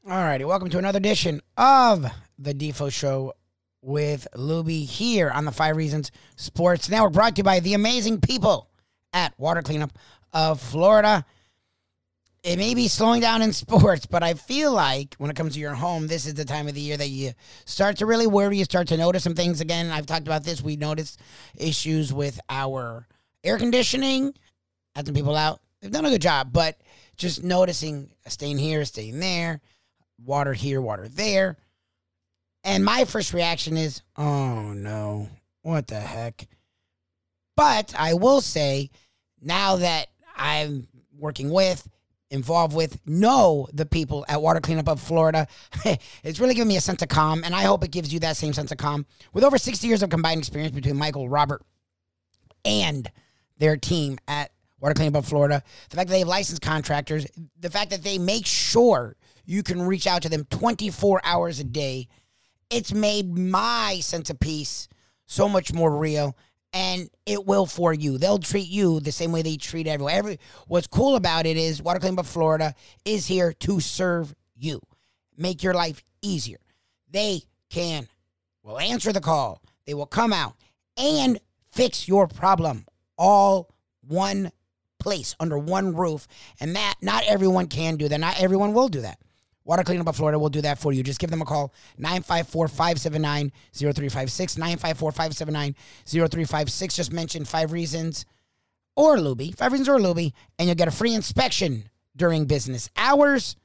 Alrighty, welcome to another edition of the Defo Show with Lubie here on the 5 Reasons Sports Network, brought to you by the amazing people at Water Cleanup of Florida. It may be slowing down in sports, but I feel like when it comes to your home, this is the time of the year that you start to really worry. You start to notice some things again. I've talked about this. We noticed issues with our air conditioning. Had some people out. They've done a good job, but just noticing staying here, staying there. Water here, water there. And my first reaction is, oh no, what the heck? But I will say, now that I'm working with, involved with, know the people at Water Cleanup of Florida, it's really given me a sense of calm, and I hope it gives you that same sense of calm. With over 60 years of combined experience between Michael, Robert, and their team at Water Cleanup of Florida, the fact that they have licensed contractors, the fact that they make sure you can reach out to them 24 hours a day, it's made my sense of peace so much more real, and it will for you. They'll treat you the same way they treat everyone. What's cool about it is Water Cleanup of Florida is here to serve you, make your life easier. They will answer the call. They will come out and fix your problem, all one place, under one roof, and that not everyone can do that. Not everyone will do that. Water Cleanup of Florida will do that for you. Just give them a call, 954-579-0356, 954-579-0356. Just mention 5 Reasons or Lubie, 5 Reasons or Lubie, and you'll get a free inspection during business hours.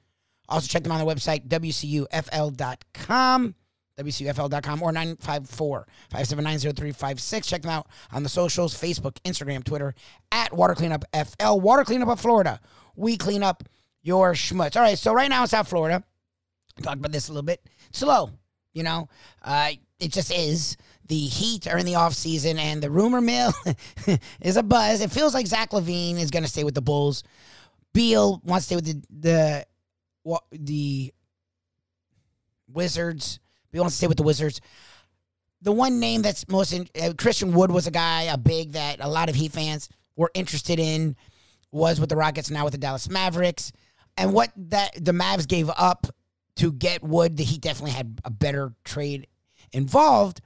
Also, check them on the website, WCUFL.com, WCUFL.com, or 954-579-0356. Check them out on the socials, Facebook, Instagram, Twitter, at Water Cleanup FL. Water Cleanup of Florida. We clean up your schmutz. All right, so right now in South Florida, I talked about this a little bit. It's slow, you know. It just is. The Heat are in the offseason, and the rumor mill is a buzz. It feels like Zach LaVine is going to stay with the Bulls. Beal wants to stay with the Wizards. Beal wants to stay with the Wizards. The one name that's most Christian Wood was a guy, a big, that a lot of Heat fans were interested in, was with the Rockets, now with the Dallas Mavericks. And what the Mavs gave up to get Wood, the Heat definitely had a better trade involved.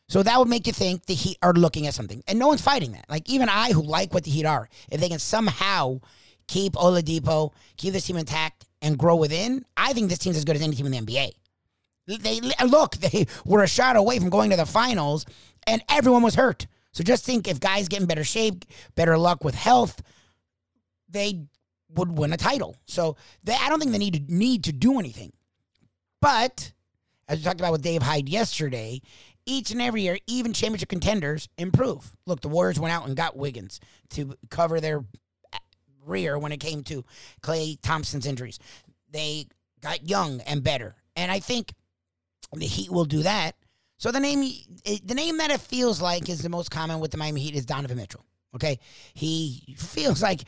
So that would make you think the Heat are looking at something. And no one's fighting that. Like, even I, who like what the Heat are, if they can somehow keep Oladipo, keep this team intact, and grow within, I think this team's as good as any team in the NBA. They were a shot away from going to the finals, and everyone was hurt. So just think, if guys get in better shape, better luck with health, they would win a title. So I don't think they need to do anything. But, as we talked about with Dave Hyde yesterday, each and every year, even championship contenders improve. Look, the Warriors went out and got Wiggins to cover their rear when it came to Klay Thompson's injuries. They got young and better. And I think the Heat will do that. So the name that it feels like is the most common with the Miami Heat is Donovan Mitchell. Okay? He feels like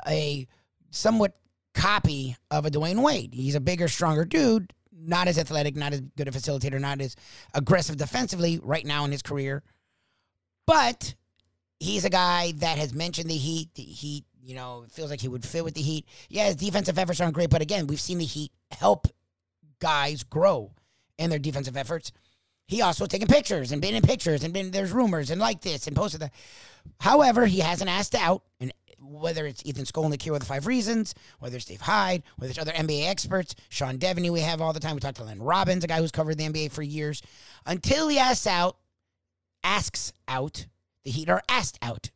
a somewhat copy of a Dwayne Wade. He's a bigger, stronger dude, not as athletic, not as good a facilitator, not as aggressive defensively right now in his career. But he's a guy that has mentioned the Heat. The Heat, you know, feels like he would fit with the Heat. Yeah, his defensive efforts aren't great, but again, we've seen the Heat help guys grow in their defensive efforts. He also taken pictures and been in pictures and there's rumors and like this and posted that. However, he hasn't asked out, and whether it's Ethan Skolnick here with the 5 Reasons, whether it's Dave Hyde, whether it's other NBA experts, Sean Devaney we have all the time. We talk to Len Robbins, a guy who's covered the NBA for years. Until he asks out, the Heat are asked out.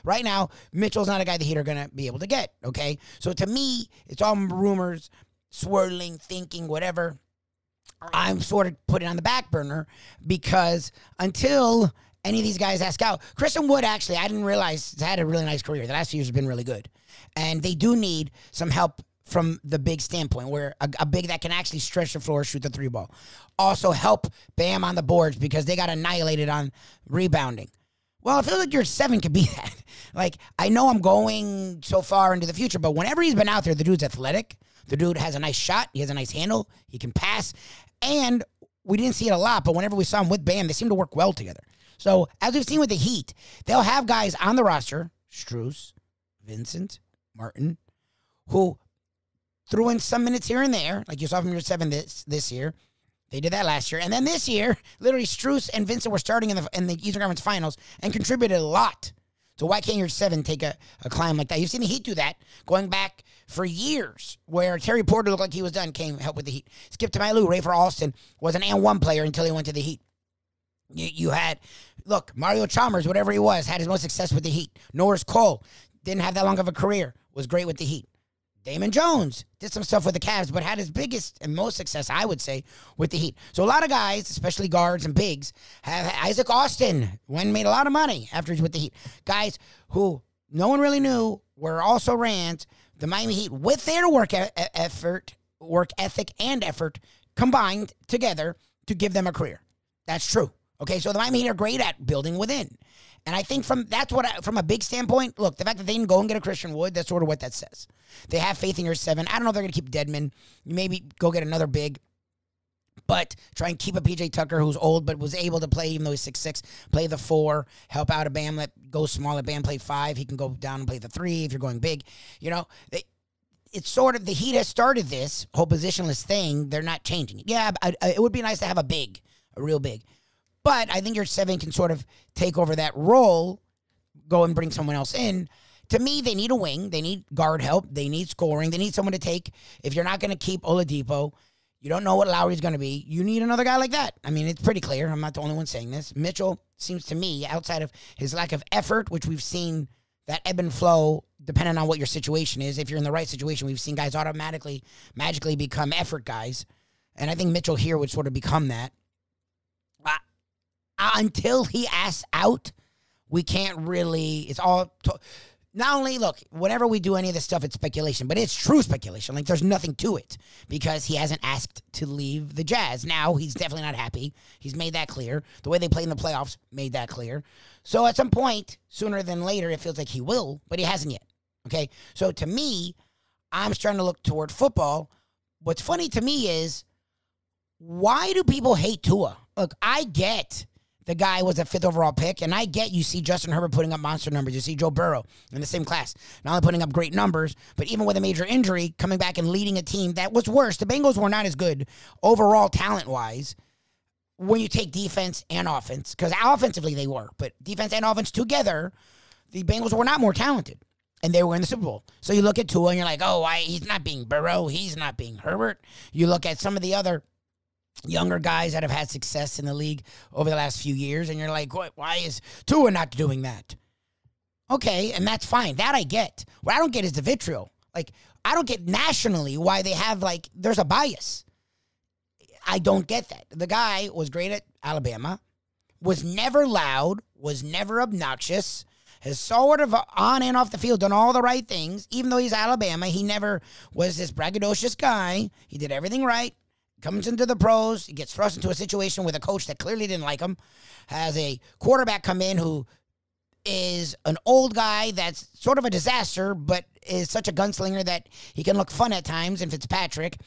Right now, Mitchell's not a guy the Heat are going to be able to get, okay? So to me, it's all rumors, swirling, thinking, whatever. I'm sort of putting it on the back burner because until any of these guys ask out, Christian Wood, actually, I didn't realize, has had a really nice career. The last few years have been really good. And they do need some help from the big standpoint, where a big that can actually stretch the floor, shoot the 3 ball. Also help Bam on the boards because they got annihilated on rebounding. Well, I feel like your 7 could be that. Like, I know I'm going so far into the future, but whenever he's been out there, the dude's athletic. The dude has a nice shot. He has a nice handle. He can pass. And we didn't see it a lot, but whenever we saw him with Bam, they seem to work well together. So, as we've seen with the Heat, they'll have guys on the roster, Strus, Vincent, Martin, who threw in some minutes here and there, like you saw from year 7 this year. They did that last year. And then this year, literally Strus and Vincent were starting in the Eastern Conference Finals and contributed a lot. So why can't your 7 take a climb like that? You've seen the Heat do that going back for years, where Terry Porter looked like he was done, came help with the Heat. Skip to Mailou, Rafer Alston was an and-1 player until he went to the Heat. You had, look, Mario Chalmers, whatever he was, had his most success with the Heat. Norris Cole didn't have that long of a career, was great with the Heat. Damon Jones did some stuff with the Cavs, but had his biggest and most success, I would say, with the Heat. So a lot of guys, especially guards and bigs, have Isaac Austin, made a lot of money after he's with the Heat. Guys who no one really knew were also Rans, the Miami Heat, with their work ethic and effort combined together to give them a career. That's true. Okay, so the Miami Heat are great at building within. And I think from a big standpoint, look, the fact that they didn't go and get a Christian Wood, that's sort of what that says. They have faith in your 7. I don't know if they're going to keep Dedmon. Maybe go get another big. But try and keep a P.J. Tucker who's old but was able to play even though he's 6'6", play the 4, help out a Bam that goes small. Let Bam play 5. He can go down and play the 3 if you're going big. You know, it's sort of, the Heat has started this whole positionless thing. They're not changing it. Yeah, it would be nice to have a real big. But I think your 7 can sort of take over that role, go and bring someone else in. To me, they need a wing. They need guard help. They need scoring. They need someone to take. If you're not going to keep Oladipo, you don't know what Lowry's going to be. You need another guy like that. I mean, it's pretty clear. I'm not the only one saying this. Mitchell seems to me, outside of his lack of effort, which we've seen that ebb and flow depending on what your situation is. If you're in the right situation, we've seen guys magically become effort guys. And I think Mitchell here would sort of become that. Until he asks out, we can't really, it's all, not only, look, whenever we do any of this stuff, it's speculation, but it's true speculation. Like, there's nothing to it because he hasn't asked to leave the Jazz. Now, he's definitely not happy. He's made that clear. The way they played in the playoffs made that clear. So at some point, sooner than later, it feels like he will, but he hasn't yet. Okay? So to me, I'm starting to look toward football. What's funny to me is, why do people hate Tua? Look, I get the guy was a 5th overall pick, and I get you see Justin Herbert putting up monster numbers. You see Joe Burrow in the same class, not only putting up great numbers, but even with a major injury, coming back and leading a team that was worse. The Bengals were not as good overall talent-wise when you take defense and offense, because offensively they were, but defense and offense together, the Bengals were not more talented, and they were in the Super Bowl. So you look at Tua, and you're like, oh, he's not being Burrow, he's not being Herbert. You look at some of the other younger guys that have had success in the league over the last few years, and you're like, why is Tua not doing that? Okay, and that's fine. That I get. What I don't get is the vitriol. Like, I don't get nationally why they have, like, there's a bias. I don't get that. The guy was great at Alabama, was never loud, was never obnoxious, has sort of on and off the field done all the right things. Even though he's Alabama, he never was this braggadocious guy. He did everything right. Comes into the pros, he gets thrust into a situation with a coach that clearly didn't like him, has a quarterback come in who is an old guy that's sort of a disaster, but is such a gunslinger that he can look fun at times, and Fitzpatrick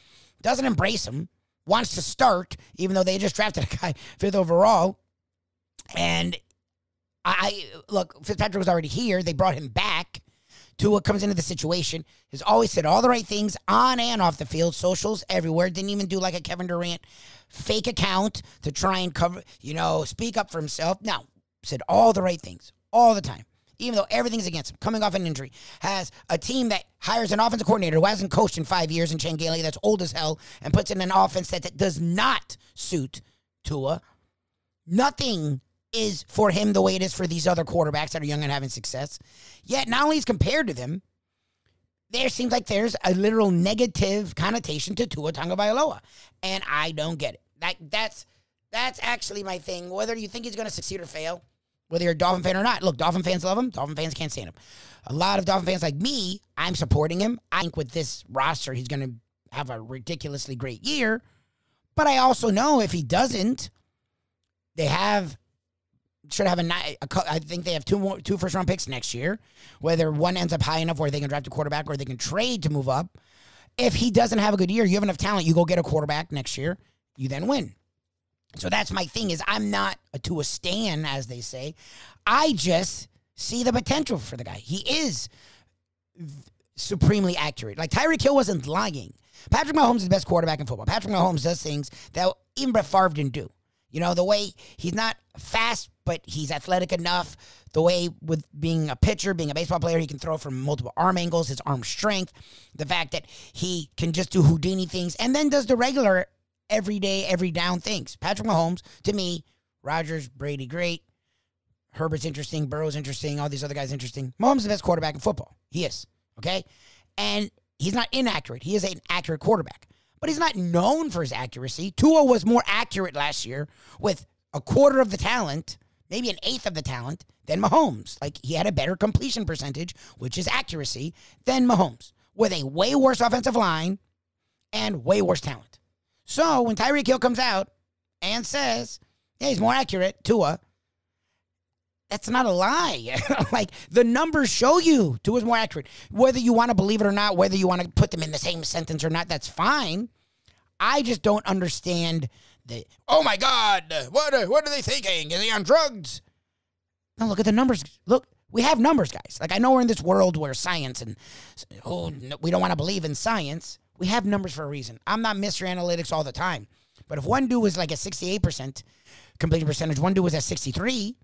doesn't embrace him, wants to start, even though they just drafted a guy 5th overall. And look, Fitzpatrick was already here. They brought him back. Tua comes into the situation, has always said all the right things on and off the field, socials everywhere, didn't even do like a Kevin Durant fake account to try and cover, speak up for himself. No, said all the right things all the time, even though everything's against him, coming off an injury, has a team that hires an offensive coordinator who hasn't coached in 5 years in Changeli that's old as hell and puts in an offense that does not suit Tua. Nothing is for him the way it is for these other quarterbacks that are young and having success. Yet, not only is compared to them, there seems like there's a literal negative connotation to Tua Tagovailoa, and I don't get it. That's actually my thing. Whether you think he's going to succeed or fail, whether you're a Dolphin fan or not. Look, Dolphin fans love him. Dolphin fans can't stand him. A lot of Dolphin fans like me, I'm supporting him. I think with this roster, he's going to have a ridiculously great year. But I also know if he doesn't, they should have I think they have two first-round picks next year, whether one ends up high enough where they can draft a quarterback or they can trade to move up. If he doesn't have a good year, you have enough talent, you go get a quarterback next year, you then win. So that's my thing is I'm not a Tua stan, as they say. I just see the potential for the guy. He is supremely accurate. Like, Tyreek Hill wasn't lying. Patrick Mahomes is the best quarterback in football. Patrick Mahomes does things that even Brett Favre didn't do. You know, the way he's not fast, but he's athletic enough. The way with being a pitcher, being a baseball player, he can throw from multiple arm angles, his arm strength. The fact that he can just do Houdini things and then does the regular every day, every down things. Patrick Mahomes, to me, Rodgers, Brady, great. Herbert's interesting. Burrow's interesting. All these other guys interesting. Mahomes is the best quarterback in football. He is. Okay? And he's not inaccurate. He is an accurate quarterback. But he's not known for his accuracy. Tua was more accurate last year with a quarter of the talent, maybe an eighth of the talent, than Mahomes. Like, he had a better completion percentage, which is accuracy, than Mahomes, with a way worse offensive line and way worse talent. So when Tyreek Hill comes out and says, yeah, he's more accurate, Tua, that's not a lie. Like, the numbers show you Tua's more accurate. Whether you want to believe it or not, whether you want to put them in the same sentence or not, that's fine. I just don't understand the, oh my God, what are they thinking? Is he on drugs? No, look at the numbers. Look, we have numbers, guys. Like, I know we're in this world where science and we don't want to believe in science. We have numbers for a reason. I'm not Mr. Analytics all the time. But if one dude was like a 68% completion percentage, one dude was at 63%,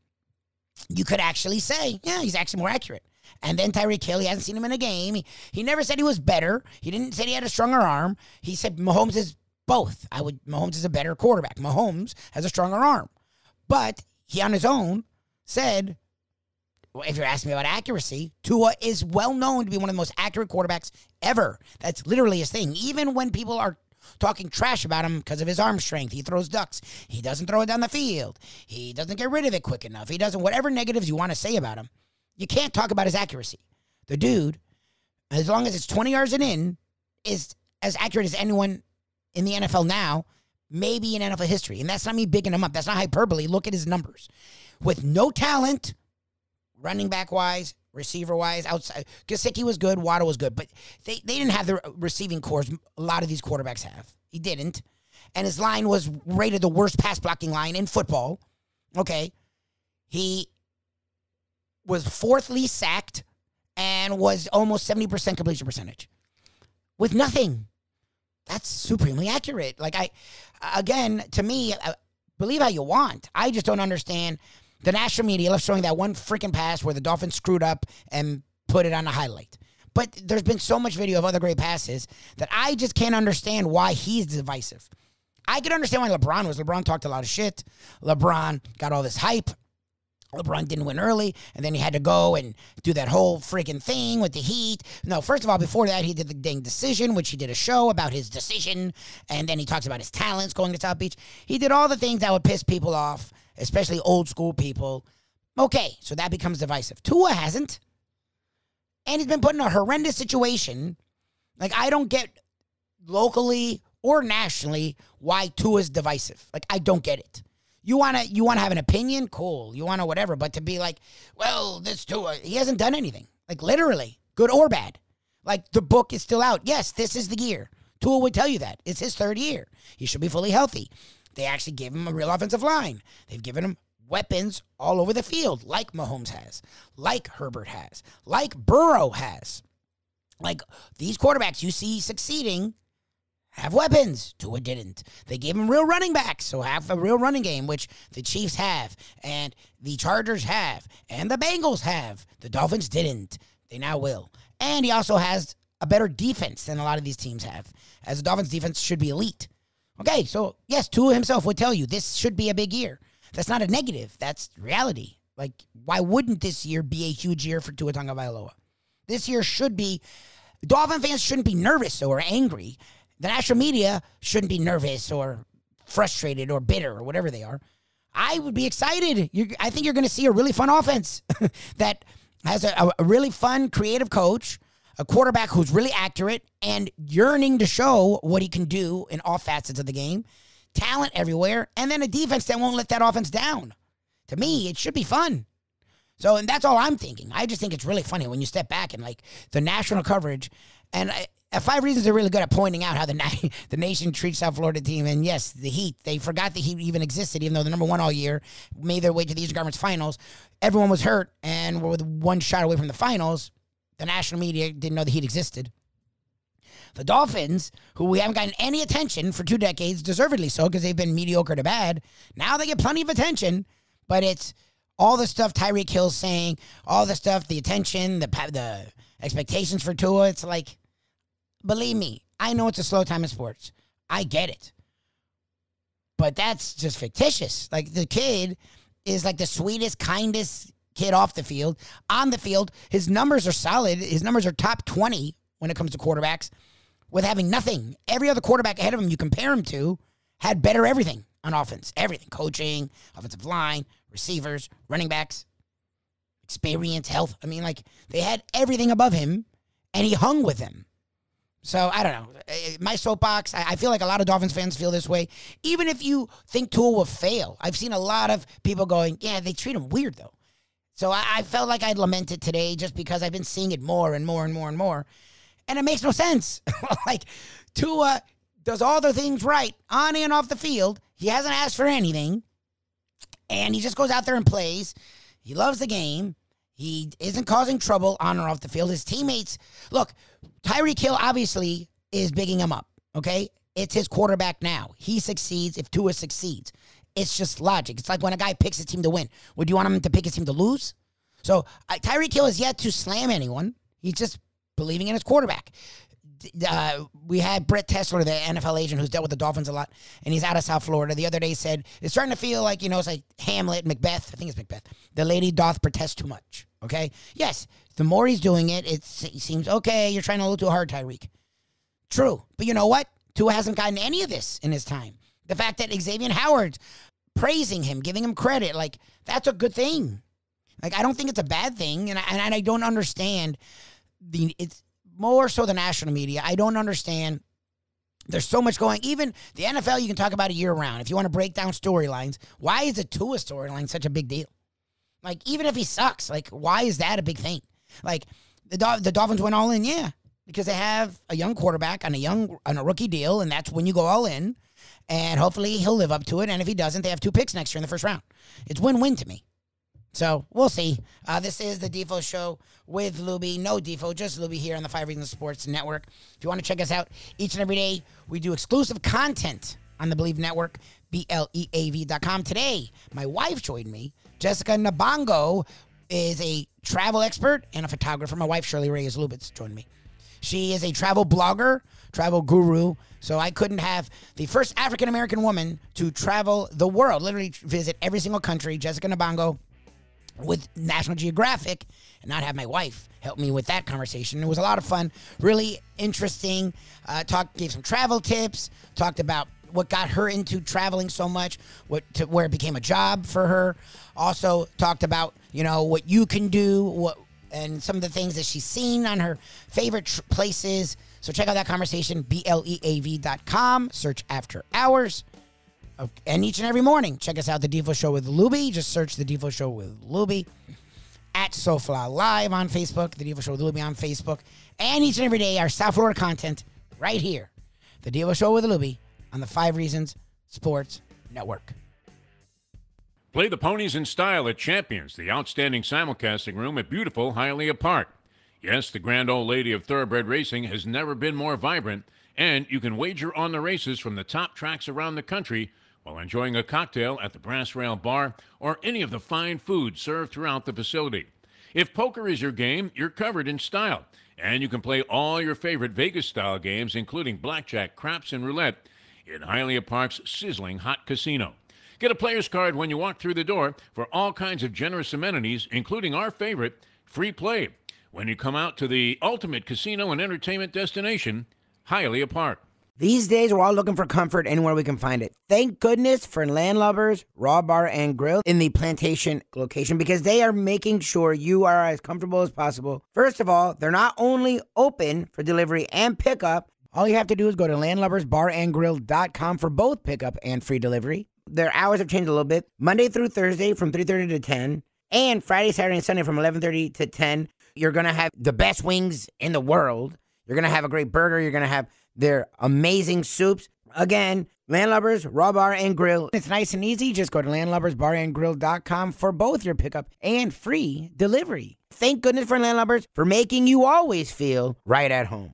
you could actually say, yeah, he's actually more accurate. And then Tyreek Hill, he hasn't seen him in a game. He never said he was better. He didn't say he had a stronger arm. He said Mahomes is both. Mahomes is a better quarterback. Mahomes has a stronger arm. But he on his own said, well, if you're asking me about accuracy, Tua is well known to be one of the most accurate quarterbacks ever. That's literally his thing. Even when people are talking trash about him because of his arm strength, he throws ducks. He doesn't throw it down the field. He doesn't get rid of it quick enough. He doesn't, whatever negatives you want to say about him, you can't talk about his accuracy. The dude, as long as it's 20 yards and in, is as accurate as anyone in the NFL now, maybe in NFL history. And that's not me bigging him up. That's not hyperbole. Look at his numbers. With no talent, running back-wise, receiver-wise, outside. Gesicki was good. Waddle was good. But they didn't have the receiving cores a lot of these quarterbacks have. He didn't. And his line was rated the worst pass-blocking line in football. Okay. He was fourth least sacked and was almost 70% completion percentage. With nothing. That's supremely accurate. Like, again, to me, believe how you want. I just don't understand. The national media loves showing that one freaking pass where the Dolphins screwed up and put it on a highlight. But there's been so much video of other great passes that I just can't understand why he's divisive. I can understand why LeBron was. LeBron talked a lot of shit. LeBron got all this hype. LeBron didn't win early, and then he had to go and do that whole freaking thing with the Heat. No, first of all, before that, he did the dang decision, which he did a show about his decision, and then he talks about his talents going to South Beach. He did all the things that would piss people off, especially old school people. Okay, so that becomes divisive. Tua hasn't, and he's been put in a horrendous situation. Like, I don't get locally or nationally why Tua's divisive. Like, I don't get it. You wanna have an opinion? Cool. You wanna whatever. But to be like, well, this Tua, he hasn't done anything. Like, literally, good or bad. Like, the book is still out. Yes, this is the year. Tua would tell you that. It's his third year. He should be fully healthy. They actually gave him a real offensive line. They've given him weapons all over the field, like Mahomes has, like Herbert has, like Burrow has. Like, these quarterbacks you see succeeding have weapons. Tua didn't. They gave him real running backs, so have a real running game, which the Chiefs have, and the Chargers have, and the Bengals have. The Dolphins didn't. They now will. And he also has a better defense than a lot of these teams have, as the Dolphins' defense should be elite. Okay, so yes, Tua himself would tell you this should be a big year. That's not a negative. That's reality. Like, why wouldn't this year be a huge year for Tua Tagovailoa? This year should be. Dolphin fans shouldn't be nervous or angry. The national media shouldn't be nervous or frustrated or bitter or whatever they are. I would be excited. I think you're going to see a really fun offense that has a really fun, creative coach, a quarterback who's really accurate and yearning to show what he can do in all facets of the game, talent everywhere, and then a defense that won't let that offense down. To me, it should be fun. So, and that's all I'm thinking. I just think it's really funny when you step back and, like, the national coverage. And 5 Reasons are really good at pointing out how the nation treats South Florida team. And yes, the Heat, they forgot the Heat even existed, even though they're number 1 all year, made their way to the Eastern Conference Finals. Everyone was hurt and were with one shot away from the finals. the national media didn't know the Heat existed. The Dolphins, who we haven't gotten any attention for 2 decades, deservedly so, because they've been mediocre to bad. Now they get plenty of attention, but it's all the stuff Tyreek Hill's saying, all the stuff, the attention, the expectations for Tua. It's like, believe me, I know it's a slow time in sports. I get it. But that's just fictitious. Like, the kid is like the sweetest, kindest kid off the field. On the field, his numbers are solid. His numbers are top 20 when it comes to quarterbacks with having nothing. Every other quarterback ahead of him you compare him to had better everything on offense. Everything. Coaching, offensive line, receivers, running backs, experience, health. I mean, like, they had everything above him, and he hung with them. So, I don't know. My soapbox, I feel like a lot of Dolphins fans feel this way. Even if you think Tua will fail, I've seen a lot of people going, yeah, they treat him weird, though. So I felt like I'd lament it today just because I've been seeing it more and more and more and more. And it makes no sense. Like, Tua does all the things right on and off the field. He hasn't asked for anything. And he just goes out there and plays. He loves the game. He isn't causing trouble on or off the field. His teammates, look, Tyreek Hill obviously is bigging him up, okay? It's his quarterback now. He succeeds if Tua succeeds. It's just logic. It's like when a guy picks a team to win. Would you want him to pick his team to lose? So Tyreek Hill has yet to slam anyone. He's just believing in his quarterback. We had Brett Tessler, the NFL agent who's dealt with the Dolphins a lot, and he's out of South Florida. The other day said, it's starting to feel like, it's like Hamlet, Macbeth. I think it's Macbeth. The lady doth protest too much, okay? Yes, the more he's doing it, it seems, okay, you're trying a little too hard, Tyreek. True, but you know what? Tua hasn't gotten any of this in his time. The fact that Xavier Howard's praising him, giving him credit, like, that's a good thing. Like, I don't think it's a bad thing, and I don't understand it's more so the national media. I don't understand. There's so much going. Even the NFL, you can talk about it year round. If you want to break down storylines, why is the Tua storyline such a big deal? Like, even if he sucks, like, why is that a big thing? Like, the Dolphins went all in, yeah, because they have a young quarterback on a rookie deal, and that's when you go all in, and hopefully he'll live up to it. And if he doesn't, they have 2 picks next year in the first round. It's win-win to me. So, we'll see. This is the Defo Show with Lubie. No Defo, just Lubie here on the 5 Reasons Sports Network. If you want to check us out each and every day, we do exclusive content on the Believe Network, BLEAV.com. Today, my wife joined me. Jessica Nabongo is a travel expert and a photographer. My wife, Shirley Reyes Lubitz, joined me. She is a travel blogger, travel guru. So I couldn't have the first African-American woman to travel the world, literally visit every single country, Jessica Nabongo, with National Geographic, and not have my wife help me with that conversation. It was a lot of fun, really interesting. Gave some travel tips, talked about what got her into traveling so much, where it became a job for her. Also talked about, what you can do, and some of the things that she's seen on her favorite places. So check out that conversation, BLEAV.com, search After Hours. And each and every morning, check us out, The Defo Show with Lubie. Just search The Defo Show with Lubie. At SoFla Live on Facebook, The Defo Show with Lubie on Facebook. And each and every day, our South Florida content right here. The Defo Show with Lubie on the 5 Reasons Sports Network. Play the ponies in style at Champions, the outstanding simulcasting room at beautiful Hialeah Park. Yes, the grand old lady of thoroughbred racing has never been more vibrant, and you can wager on the races from the top tracks around the country while enjoying a cocktail at the Brass Rail Bar or any of the fine food served throughout the facility. If poker is your game, you're covered in style, and you can play all your favorite Vegas-style games, including blackjack, craps, and roulette, in Hialeah Park's sizzling hot casino. Get a player's card when you walk through the door for all kinds of generous amenities, including our favorite, free play, when you come out to the ultimate casino and entertainment destination, Hialeah Park. These days, we're all looking for comfort anywhere we can find it. Thank goodness for Landlubbers Raw Bar and Grill in the Plantation location, because they are making sure you are as comfortable as possible. First of all, they're not only open for delivery and pickup. All you have to do is go to landlubbersbarandgrill.com for both pickup and free delivery. Their hours have changed a little bit. Monday through Thursday from 3:30 to 10, and Friday, Saturday, and Sunday from 11:30 to 10. You're going to have the best wings in the world. You're going to have a great burger. You're going to have their amazing soups. Again, Landlubbers, Raw Bar and Grill. It's nice and easy. Just go to landlubbersbarandgrill.com for both your pickup and free delivery. Thank goodness for Landlubbers for making you always feel right at home.